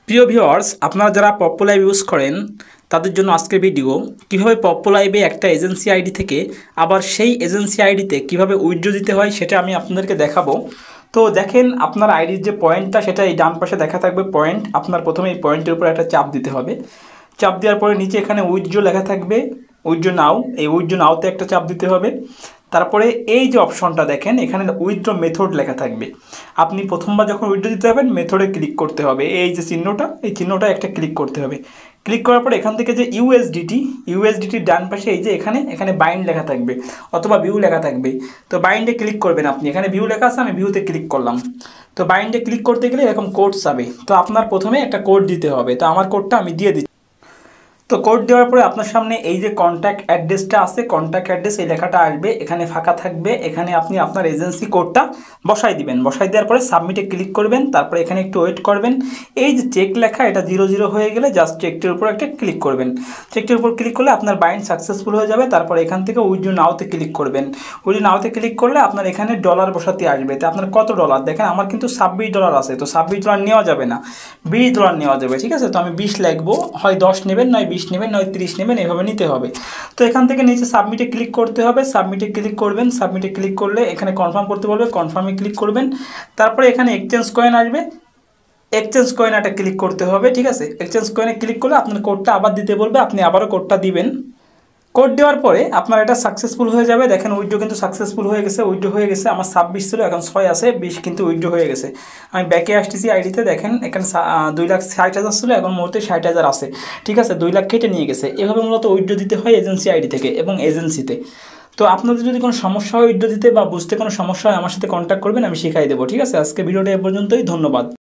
প্রিয় ভিউয়ার্স, আপনারা যারা পপ্পো লাইভ ইউজ করেন তাদের জন্য আজকের ভিডিও কিভাবে পপ্পো লাইভে একটা এজেন্সি আইডি থেকে আবার সেই এজেন্সি আইডিতে কিভাবে উইথড্র দিতে হয় সেটা আমি আপনাদেরকে দেখাবো। তো দেখেন, আপনার আইডির যে পয়েন্টটা সেটা এই ডান পাশে দেখা থাকবে পয়েন্ট। আপনার প্রথমে এই পয়েন্টের উপর একটা চাপ দিতে হবে। চাপ দেওয়ার পরে নিচে এখানে উইথড্র লেখা থাকবে, উইথড্র নাও। এই উইথড্র নাওতে একটা চাপ দিতে হবে। তারপরে এই যে অপশনটা দেখেন, এখানে উইথড্র মেথড লেখা থাকবে। আপনি প্রথমবার যখন উইথড্র দিতে হবেন মেথডে ক্লিক করতে হবে। এই যে চিহ্নটা, এই চিহ্নটা একটা ক্লিক করতে হবে। ক্লিক করার পরে এখান থেকে যে ইউএসডিটির ডান পাশে এই যে এখানে বাইন্ড লেখা থাকবে অথবা ভিউ লেখা থাকবে। তো বাইন্ডে ক্লিক করবেন আপনি। এখানে ভিউ লেখা আছে, আমি ভিউতে ক্লিক করলাম। তো বাইন্ডে ক্লিক করতে গেলে এরকম কোড যাবে। তো আপনার প্রথমে একটা কোড দিতে হবে। তো আমার কোডটা আমি দিয়ে দিচ্ছি। তো কোড দেওয়ার পরে আপনার সামনে এই যে কন্ট্যাক্ট অ্যাড্রেসটা আছে, কন্ট্যাক্ট অ্যাড্রেস এই লেখাটা আসবে, এখানে ফাঁকা থাকবে। এখানে আপনি আপনার এজেন্সি কোডটা বসাই দিবেন। বসাই দেওয়ার পরে সাবমিটে ক্লিক করবেন। তারপরে এখানে একটু ওয়েট করবেন। এই যে চেক লেখা, এটা 00 হয়ে গেলে জাস্ট চেকটির উপর একটা ক্লিক করবেন। চেকটির উপর ক্লিক করলে আপনার বাইন্ড সাকসেসফুল হয়ে যাবে। তারপরে এখান থেকে উইথড্র নাওতে ক্লিক করবেন। উইথড্র নাওতে ক্লিক করলে আপনার এখানে ডলার বসাতে আসবে। তো আপনার কত ডলার দেখেন, আমার কিন্তু $26 আছে। তো $26 নেওয়া যাবে না, $20 নেওয়া যাবে। ঠিক আছে, তো আমি 20 লিখবো। হয় 10 নেবেন, নয় 20 নেবেন, নয় 30 নেবেন, এভাবে নিতে হবে। তো এখান থেকে নিচে সাবমিটে ক্লিক করতে হবে। সাবমিটে ক্লিক করবেন। সাবমিটে ক্লিক করলে এখানে কনফার্ম করতে বলবে, কনফার্মে ক্লিক করবেন। তারপরে এখানে এক্সচেঞ্জ কয়েন আসবে, এক্সচেঞ্জ কয়েন একটা ক্লিক করতে হবে। ঠিক আছে, এক্সচেঞ্জ কয়েনে ক্লিক করলে আপনার কোডটা আবার দিতে বলবে, আপনি আবারও কোডটা দিবেন। কোড দেওয়ার পরে আপনার এটা সাকসেসফুল হয়ে যাবে। দেখেন উইথড্র কিন্তু সাকসেসফুল হয়ে গেছে। উইথড্র হয়ে গেছে। আমার 26 ছিল, এখন 6 আছে, 20 কিন্তু উইথড্র হয়ে গেছে। আমি ব্যাকে আসতেছি আইডিতে, দেখেন এখানে 2,60,000 ছিল, এখন মুহূর্তে 60,000 আছে। ঠিক আছে, 2 লাখ কেটে নিয়ে গেছে। এভাবে মূলত উইথড্র দিতে হয় এজেন্সি আইডি থেকে এবং এজেন্সিতে। তো আপনাদের যদি কোনো সমস্যা হয় উইথড্র দিতে বা বুঝতে কোনো সমস্যা হয়, আমার সাথে কন্ট্যাক্ট করবেন, আমি শিখাই দেবো। ঠিক আছে, আজকে ভিডিওটা এ পর্যন্তই। ধন্যবাদ।